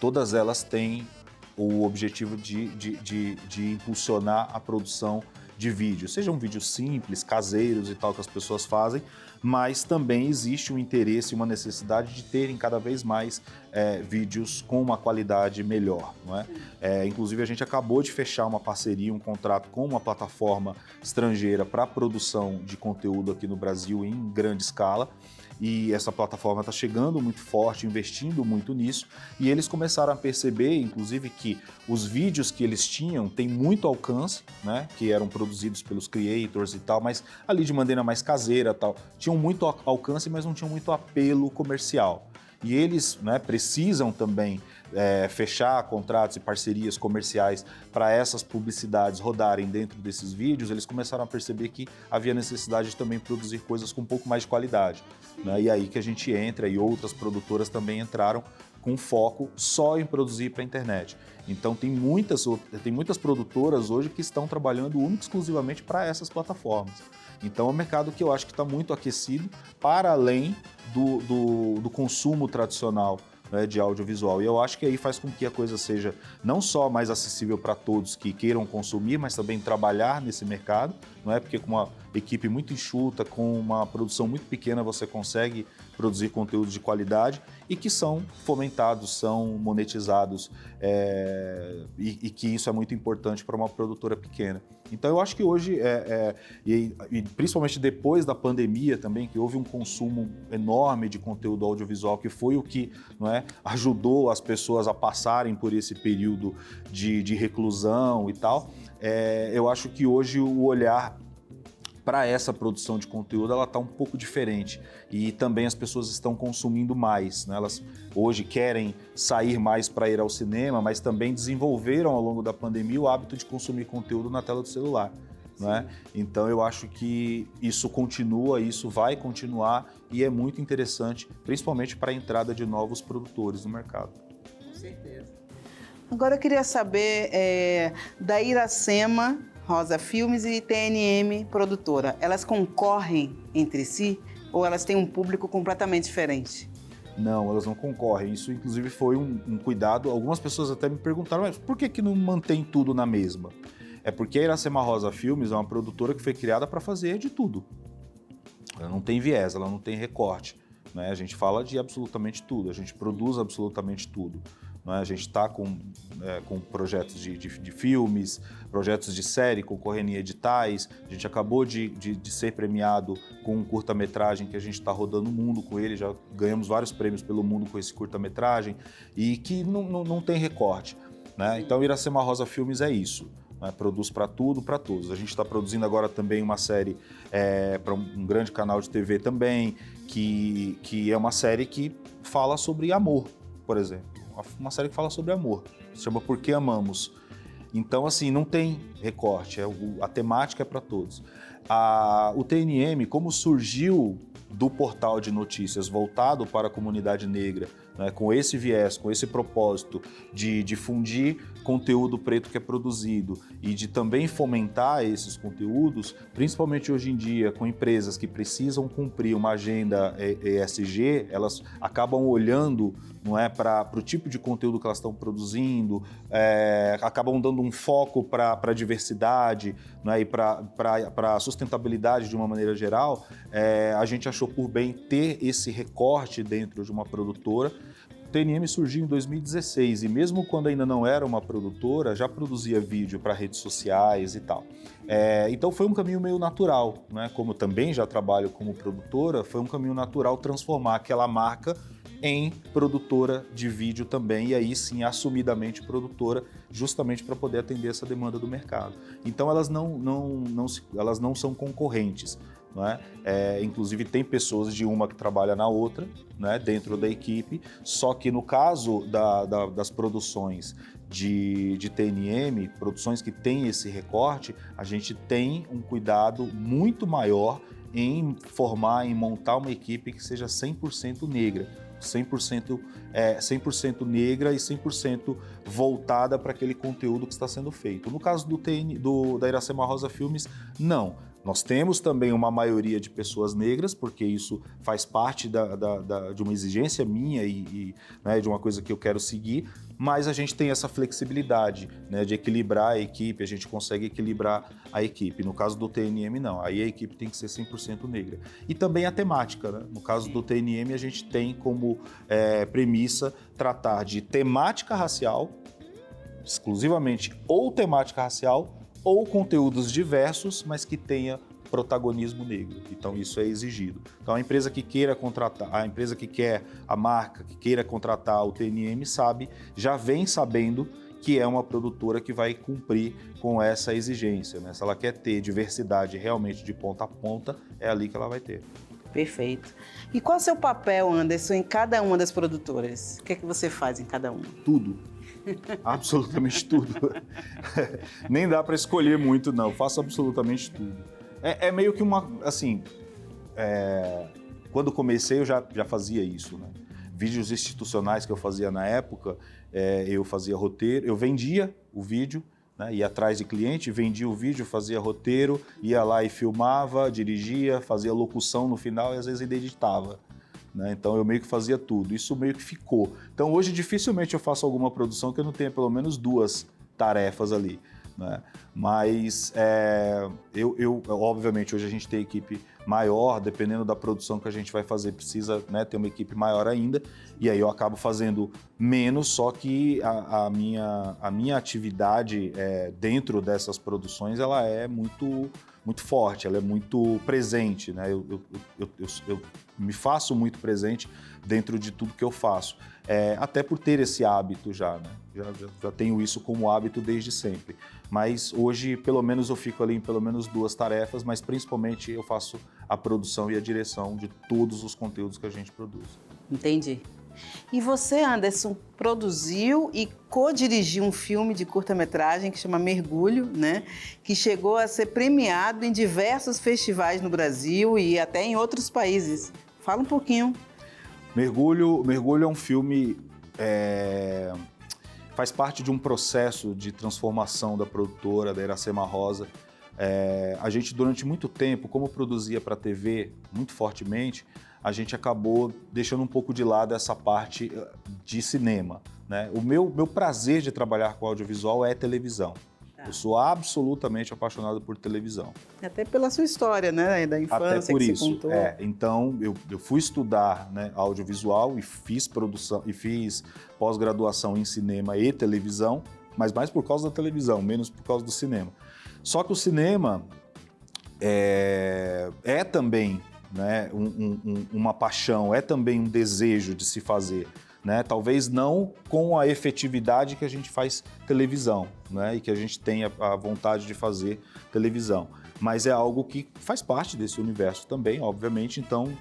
Todas elas têm o objetivo de impulsionar a produção de vídeo. Sejam vídeos simples, caseiros e tal que as pessoas fazem, mas também existe um interesse e uma necessidade de terem cada vez mais vídeos com uma qualidade melhor, não é? Inclusive a gente acabou de fechar uma parceria, um contrato com uma plataforma estrangeira para produção de conteúdo aqui no Brasil em grande escala. E essa plataforma está chegando muito forte, investindo muito nisso, e eles começaram a perceber, inclusive, que os vídeos que eles tinham têm muito alcance, né, que eram produzidos pelos creators e tal, mas ali de maneira mais caseira tal, tinham muito alcance, mas não tinham muito apelo comercial. E eles, né, precisam também fechar contratos e parcerias comerciais para essas publicidades rodarem dentro desses vídeos. Eles começaram a perceber que havia necessidade de também produzir coisas com um pouco mais de qualidade, né? E aí que a gente entra, e outras produtoras também entraram com foco só em produzir para a internet. Então tem muitas produtoras hoje que estão trabalhando única e exclusivamente para essas plataformas. Então é um mercado que eu acho que está muito aquecido para além do consumo tradicional, né, de audiovisual. E eu acho que aí faz com que a coisa seja não só mais acessível para todos que queiram consumir, mas também trabalhar nesse mercado, não é? Porque com uma equipe muito enxuta, com uma produção muito pequena, você consegue produzir conteúdos de qualidade e que são fomentados, são monetizados, e que isso é muito importante para uma produtora pequena. Então eu acho que hoje, e principalmente depois da pandemia também, que houve um consumo enorme de conteúdo audiovisual, que foi o que, não é, ajudou as pessoas a passarem por esse período de reclusão e tal, eu acho que hoje o olhar para essa produção de conteúdo ela está um pouco diferente, e também as pessoas estão consumindo mais, né? Elas hoje querem sair mais para ir ao cinema, mas também desenvolveram ao longo da pandemia o hábito de consumir conteúdo na tela do celular, né? Então eu acho que isso continua, isso vai continuar, e é muito interessante, principalmente para a entrada de novos produtores no mercado. Com certeza. Agora eu queria saber da Iracema Rosa Filmes e TNM Produtora. Elas concorrem entre si ou elas têm um público completamente diferente? Não, elas não concorrem. Isso, inclusive, foi um cuidado. Algumas pessoas até me perguntaram, mas por que não mantém tudo na mesma? É porque a Iracema Rosa Filmes é uma produtora que foi criada para fazer de tudo. Ela não tem viés, ela não tem recorte, né? A gente fala de absolutamente tudo, a gente produz absolutamente tudo. A gente está com projetos de filmes, projetos de série, concorrendo em editais. A gente acabou de ser premiado com um curta-metragem que a gente está rodando o mundo com ele, já ganhamos vários prêmios pelo mundo com esse curta-metragem, e que não tem recorte, né? Então, Iracema Rosa Filmes é isso, né? Produz para tudo, para todos. A gente está produzindo agora também uma série para um grande canal de TV também, que é uma série que fala sobre amor, por exemplo. Uma série que fala sobre amor, se chama Por que Amamos. Então, assim, não tem recorte, a temática é para todos. O TNM, como surgiu do portal de notícias voltado para a comunidade negra, né, com esse viés, com esse propósito de difundir conteúdo preto que é produzido e de também fomentar esses conteúdos, principalmente hoje em dia, com empresas que precisam cumprir uma agenda ESG, elas acabam olhando, não é, para o tipo de conteúdo que elas estão produzindo, acabam dando um foco para a diversidade, não é, e para a sustentabilidade de uma maneira geral. A gente achou por bem ter esse recorte dentro de uma produtora. O TNM surgiu em 2016 e mesmo quando ainda não era uma produtora, já produzia vídeo para redes sociais e tal. Então foi um caminho meio natural, né? Como eu também já trabalho como produtora, foi um caminho natural transformar aquela marca em produtora de vídeo também, e aí sim, assumidamente produtora, justamente para poder atender essa demanda do mercado. Então elas não são concorrentes. Não é? Inclusive tem pessoas de uma que trabalha na outra, né, dentro da equipe, só que no caso das produções de TNM, produções que têm esse recorte, a gente tem um cuidado muito maior em formar, em montar uma equipe que seja 100% negra. 100% negra e 100% voltada para aquele conteúdo que está sendo feito. No caso da Iracema Rosa Filmes, não. Nós temos também uma maioria de pessoas negras, porque isso faz parte de uma exigência minha e né, de uma coisa que eu quero seguir, mas a gente tem essa flexibilidade, né, de equilibrar a equipe, a gente consegue equilibrar a equipe. No caso do TNM, não. Aí a equipe tem que ser 100% negra. E também a temática, né? No caso do TNM, a gente tem como premissa tratar de temática racial, exclusivamente ou temática racial, ou conteúdos diversos, mas que tenha protagonismo negro. Então isso é exigido. Então a empresa que queira contratar, a marca que queira contratar o TNM já vem sabendo que é uma produtora que vai cumprir com essa exigência, né? Se ela quer ter diversidade realmente de ponta a ponta, é ali que ela vai ter. Perfeito. E qual é o seu papel, Anderson, em cada uma das produtoras? O que é que você faz em cada uma? Tudo. Absolutamente tudo. Nem dá para escolher muito, não. Eu faço absolutamente tudo. É meio que uma, assim, quando comecei eu já fazia isso, né? Vídeos institucionais que eu fazia na época, eu fazia roteiro, eu vendia o vídeo, né? Ia atrás de cliente, vendia o vídeo, fazia roteiro, ia lá e filmava, dirigia, fazia locução no final e às vezes ainda editava. Né? Então eu meio que fazia tudo, isso meio que ficou. Então hoje dificilmente eu faço alguma produção que eu não tenha pelo menos 2 tarefas ali. Né? Mas obviamente hoje a gente tem equipe maior, dependendo da produção que a gente vai fazer, precisa, né, ter uma equipe maior ainda, e aí eu acabo fazendo menos, só que a minha atividade dentro dessas produções ela é muito forte, ela é muito presente, né? Eu me faço muito presente dentro de tudo que eu faço, até por ter esse hábito já, né? Já tenho isso como hábito desde sempre. Mas hoje, pelo menos, eu fico ali em pelo menos 2 tarefas, mas principalmente eu faço a produção e a direção de todos os conteúdos que a gente produz. Entendi. E você, Anderson, produziu e co-dirigiu um filme de curta-metragem que chama Mergulho, né? Que chegou a ser premiado em diversos festivais no Brasil e até em outros países. Fala um pouquinho. Mergulho é um filme... faz parte de um processo de transformação da produtora, da Iracema Rosa. A gente, durante muito tempo, como produzia para a TV muito fortemente, a gente acabou deixando um pouco de lado essa parte de cinema. Né? O meu prazer de trabalhar com audiovisual é televisão. Tá. Eu sou absolutamente apaixonado por televisão. Até pela sua história, né? Da infância. Até por que isso. você contou. Então, eu fui estudar, né, audiovisual e fiz produção e fiz pós-graduação em cinema e televisão, mas mais por causa da televisão, menos por causa do cinema. Só que o cinema é também, né, uma paixão, é também um desejo de se fazer. Né? Talvez não com a efetividade que a gente faz televisão, né? E que a gente tem a vontade de fazer televisão. mas é algo que faz parte desse universo também, obviamente, então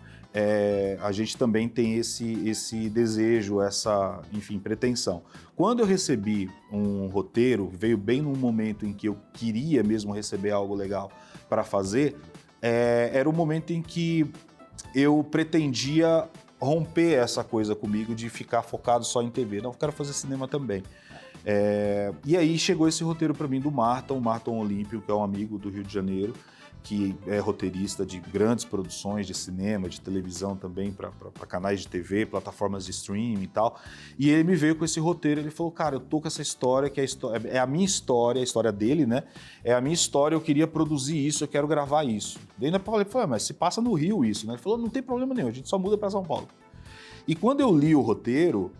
a gente também tem esse desejo, essa, enfim, pretensão. Quando eu recebi um roteiro, veio bem num momento em que eu queria mesmo receber algo legal para fazer, era o momento em que eu pretendia romper essa coisa comigo de ficar focado só em TV. Não, eu quero fazer cinema também. E aí chegou esse roteiro para mim do Marton Olímpio, que é um amigo do Rio de Janeiro, que é roteirista de grandes produções de cinema, de televisão também, para canais de TV, plataformas de streaming e tal. E ele me veio com esse roteiro, ele falou, cara, eu tô com essa história, que é a minha história, a história dele, né? É a minha história, eu queria produzir isso, eu quero gravar isso. Daí eu falei, mas se passa no Rio isso, né? Ele falou, não tem problema nenhum, a gente só muda para São Paulo. E quando eu li o roteiro,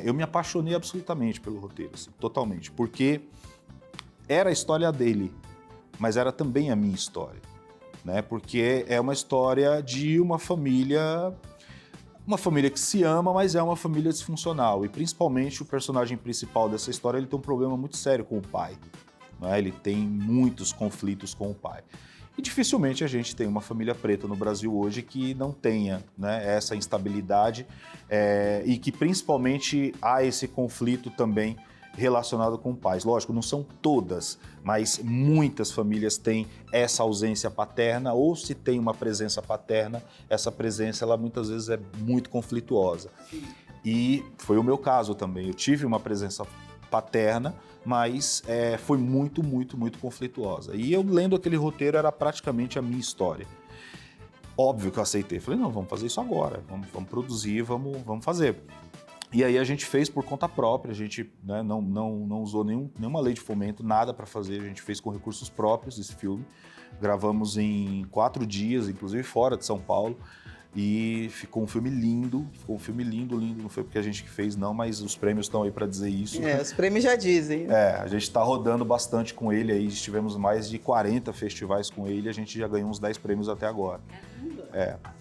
eu me apaixonei absolutamente pelo roteiro, assim, totalmente, porque era a história dele, mas era também a minha história, né? Porque é uma história de uma família que se ama, mas é uma família disfuncional. E principalmente o personagem principal dessa história, ele tem um problema muito sério com o pai, né? Ele tem muitos conflitos com o pai. E dificilmente a gente tem uma família preta no Brasil hoje que não tenha, né, essa instabilidade e que principalmente há esse conflito também relacionado com pais. Lógico, não são todas, mas muitas famílias têm essa ausência paterna, ou se tem uma presença paterna, essa presença ela muitas vezes é muito conflituosa. Sim. E foi o meu caso também. Eu tive uma presença paterna, mas foi muito, muito, muito conflituosa. E eu lendo aquele roteiro era praticamente a minha história. Óbvio que eu aceitei. Falei, não, vamos fazer isso agora, vamos produzir, vamos fazer. E aí a gente fez por conta própria, a gente, né, não usou nenhuma lei de fomento, nada para fazer, a gente fez com recursos próprios esse filme. Gravamos em 4 dias, inclusive fora de São Paulo, e ficou um filme lindo, lindo, não foi porque a gente que fez não, mas os prêmios estão aí para dizer isso. Os prêmios já dizem. A gente está rodando bastante com ele aí, tivemos mais de 40 festivais com ele, a gente já ganhou uns 10 prêmios até agora.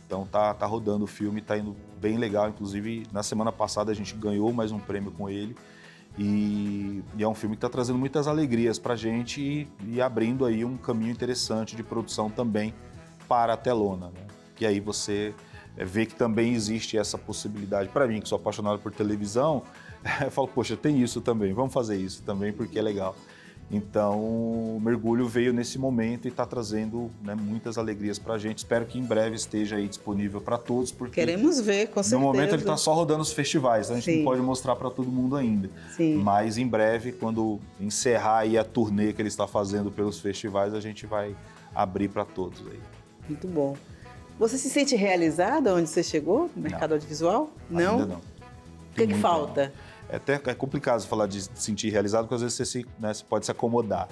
Então tá rodando o filme, tá indo bem legal, inclusive na semana passada a gente ganhou mais um prêmio com ele e é um filme que está trazendo muitas alegrias pra gente e abrindo aí um caminho interessante de produção também para a telona, né? E aí você vê que também existe essa possibilidade. Para mim, que sou apaixonado por televisão, eu falo, poxa, tem isso também, vamos fazer isso também porque é legal. Então, o Mergulho veio nesse momento e está trazendo, né, muitas alegrias para a gente. Espero que em breve esteja aí disponível para todos, porque queremos ver, com certeza. No momento ele está só rodando os festivais, a gente Sim. não pode mostrar para todo mundo ainda. Sim. Mas em breve, quando encerrar aí a turnê que ele está fazendo pelos festivais, a gente vai abrir para todos aí. Muito bom. Você se sente realizada onde você chegou, no mercado audiovisual? Não? Ainda não. O que falta? É complicado falar de se sentir realizado, porque às vezes você pode se acomodar.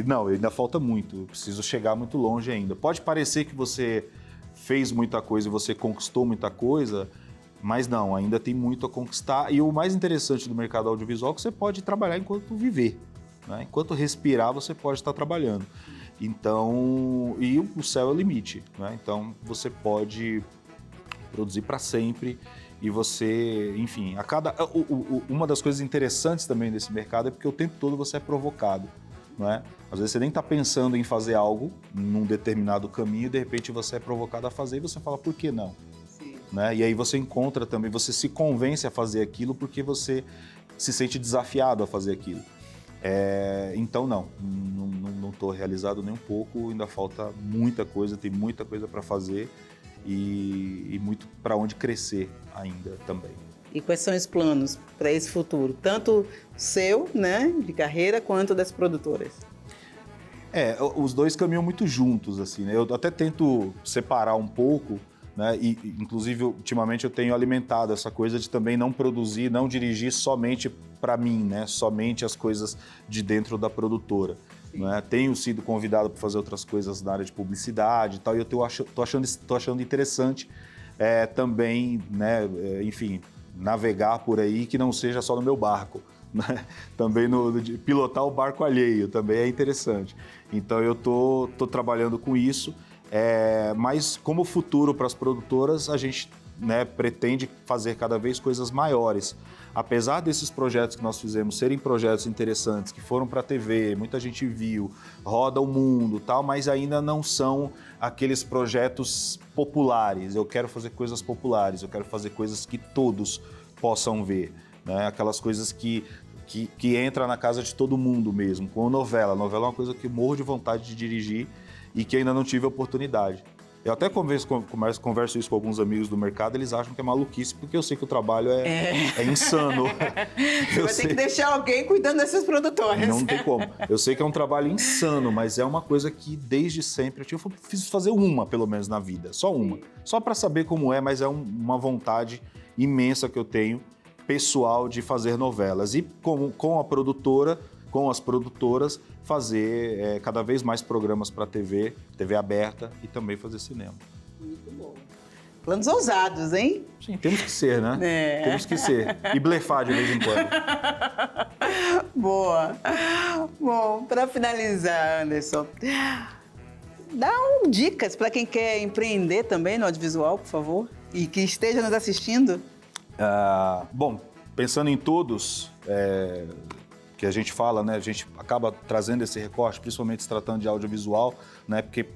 Não, ainda falta muito, eu preciso chegar muito longe ainda. Pode parecer que você fez muita coisa e você conquistou muita coisa, mas não, ainda tem muito a conquistar. E o mais interessante do mercado audiovisual é que você pode trabalhar enquanto viver, né? Enquanto respirar, você pode estar trabalhando. Então, e o céu é o limite, né? Então, você pode produzir para sempre e você, enfim, uma das coisas interessantes também desse mercado é porque o tempo todo você é provocado, não é? Às vezes você nem está pensando em fazer algo num determinado caminho e de repente você é provocado a fazer e você fala, por que não? Sim. Né? E aí você encontra também, você se convence a fazer aquilo porque você se sente desafiado a fazer aquilo. Então não estou realizado nem um pouco, ainda falta muita coisa, tem muita coisa para fazer e muito para onde crescer ainda também. E quais são os planos para esse futuro? Tanto seu, né, de carreira, quanto das produtoras? Os dois caminham muito juntos, assim, né? Eu até tento separar um pouco, né? E, inclusive, ultimamente eu tenho alimentado essa coisa de também não produzir, não dirigir somente para mim, né? Somente as coisas de dentro da produtora. Né? Tenho sido convidado para fazer outras coisas na área de publicidade e tal, e eu tô achando interessante também, né? Enfim, navegar por aí que não seja só no meu barco. Né? Também de pilotar o barco alheio também é interessante. Então eu tô trabalhando com isso. Mas como futuro para as produtoras, a gente né, pretende fazer cada vez coisas maiores. Apesar desses projetos que nós fizemos serem projetos interessantes, que foram para a TV, muita gente viu, roda o mundo, tal, mas ainda não são aqueles projetos populares. Eu quero fazer coisas populares, eu quero fazer coisas que todos possam ver, né? Aquelas coisas que entra na casa de todo mundo mesmo, com novela. A novela é uma coisa que eu morro de vontade de dirigir e que ainda não tive a oportunidade. Eu até converso isso com alguns amigos do mercado, eles acham que é maluquice, porque eu sei que o trabalho é insano. Você vai ter que deixar alguém cuidando dessas produtoras. Não tem como. Eu sei que é um trabalho insano, mas é uma coisa que desde sempre eu fiz fazer uma, pelo menos, na vida. Só uma. Só para saber como é, mas é uma vontade imensa que eu tenho, pessoal, de fazer novelas. E com a produtora, com as produtoras, fazer cada vez mais programas para TV aberta e também fazer cinema. Muito bom. Planos ousados, hein? Sim, temos que ser, né? Temos que ser. E blefar de vez em quando. Boa. Bom, para finalizar, Anderson, dá dicas para quem quer empreender também no audiovisual, por favor, e que esteja nos assistindo. Bom, pensando em todos que a gente fala, né? A gente acaba trazendo esse recorte, principalmente se tratando de audiovisual, né? Porque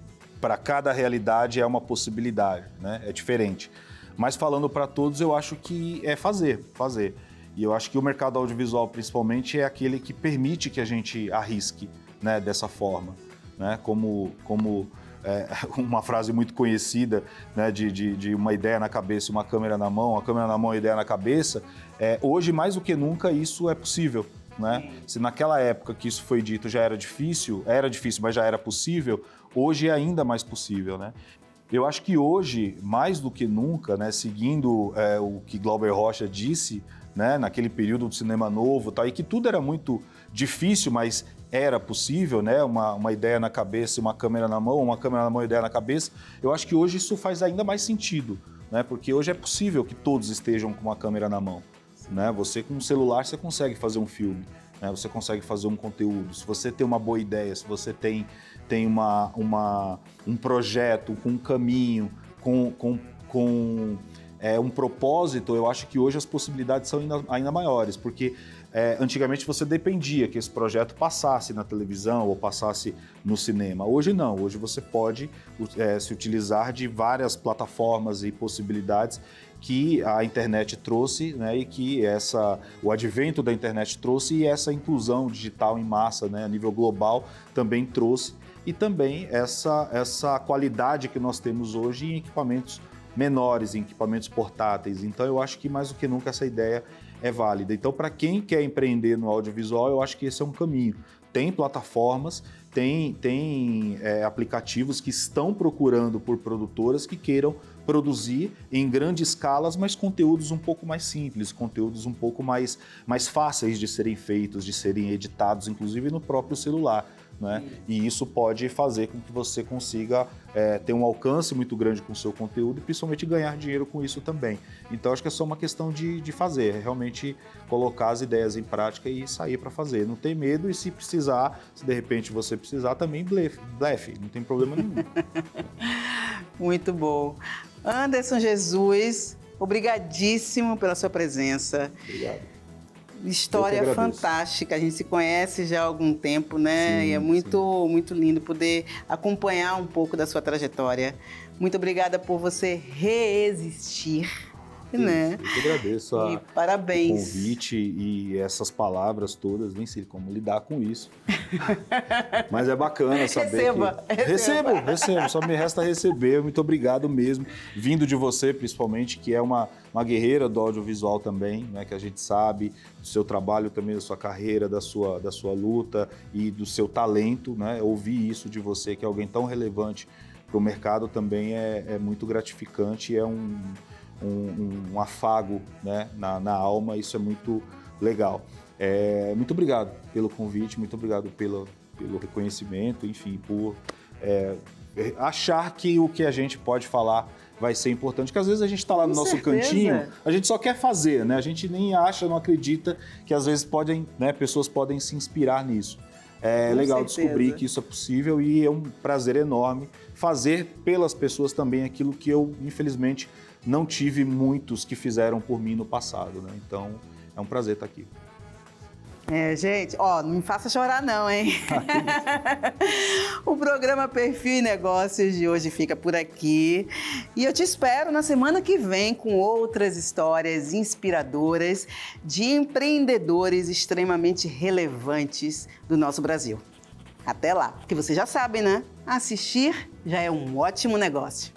para cada realidade é uma possibilidade, né? É diferente. Mas falando para todos, eu acho que é fazer. E eu acho que o mercado audiovisual, principalmente, é aquele que permite que a gente arrisque, né? Dessa forma, né? Como uma frase muito conhecida, né, de uma ideia na cabeça e uma câmera na mão, a câmera na mão e a ideia na cabeça, hoje, mais do que nunca, isso é possível, né? Se naquela época que isso foi dito já era difícil, mas já era possível, hoje é ainda mais possível, né? Eu acho que hoje, mais do que nunca, né, seguindo o que Glauber Rocha disse, né, naquele período do cinema novo, tal, e que tudo era muito difícil, mas era possível, né, uma ideia na cabeça e uma câmera na mão e ideia na cabeça, eu acho que hoje isso faz ainda mais sentido, né, porque hoje é possível que todos estejam com uma câmera na mão, né, você com um celular você consegue fazer um filme, né, você consegue fazer um conteúdo, se você tem uma boa ideia, se você tem um projeto com um caminho, com um propósito, eu acho que hoje as possibilidades são ainda maiores, porque antigamente você dependia que esse projeto passasse na televisão ou passasse no cinema. Hoje não, hoje você pode se utilizar de várias plataformas e possibilidades que a internet trouxe, né, e que o advento da internet trouxe e essa inclusão digital em massa, né, a nível global também trouxe, e também essa qualidade que nós temos hoje em equipamentos menores, em equipamentos portáteis. Então eu acho que mais do que nunca essa ideia é válida. Então para quem quer empreender no audiovisual, eu acho que esse é um caminho. Tem plataformas, tem aplicativos que estão procurando por produtoras que queiram produzir em grandes escalas, mas conteúdos um pouco mais simples, conteúdos um pouco mais fáceis de serem feitos, de serem editados, inclusive no próprio celular, né? E isso pode fazer com que você consiga ter um alcance muito grande com o seu conteúdo e principalmente ganhar dinheiro com isso também. Então acho que é só uma questão de fazer, realmente colocar as ideias em prática e sair para fazer. Não tem medo e se precisar, se de repente você precisar, também blefe, não tem problema nenhum. Muito bom. Anderson Jesus, obrigadíssimo pela sua presença. Obrigado. História fantástica, a gente se conhece já há algum tempo, né? Sim, e é muito lindo poder acompanhar um pouco da sua trajetória. Muito obrigada por você reexistir, né? Eu que agradeço parabéns. O convite e essas palavras todas, nem sei como lidar com isso. Mas é bacana saber Recebo, só me resta receber. Muito obrigado mesmo, vindo de você principalmente, que é uma guerreira do audiovisual também, né, que a gente sabe do seu trabalho também, da sua carreira, da sua luta e do seu talento, né? Ouvir isso de você, que é alguém tão relevante para o mercado, também é muito gratificante, é um afago, né, na alma, isso é muito legal. Muito obrigado pelo convite, muito obrigado pelo reconhecimento, enfim, por achar que o que a gente pode falar vai ser importante, porque às vezes a gente está lá no nosso cantinho, a gente só quer fazer, né? A gente nem acha, não acredita que às vezes pessoas podem se inspirar nisso. É Com legal certeza. descobrir que isso é possível e é um prazer enorme fazer pelas pessoas também aquilo que eu, infelizmente, não tive muitos que fizeram por mim no passado, né? Então, é um prazer estar aqui. Gente, ó, não me faça chorar não, hein? O programa Perfil e Negócios de hoje fica por aqui. E eu te espero na semana que vem com outras histórias inspiradoras de empreendedores extremamente relevantes do nosso Brasil. Até lá, porque vocês já sabem, né? Assistir já é um ótimo negócio.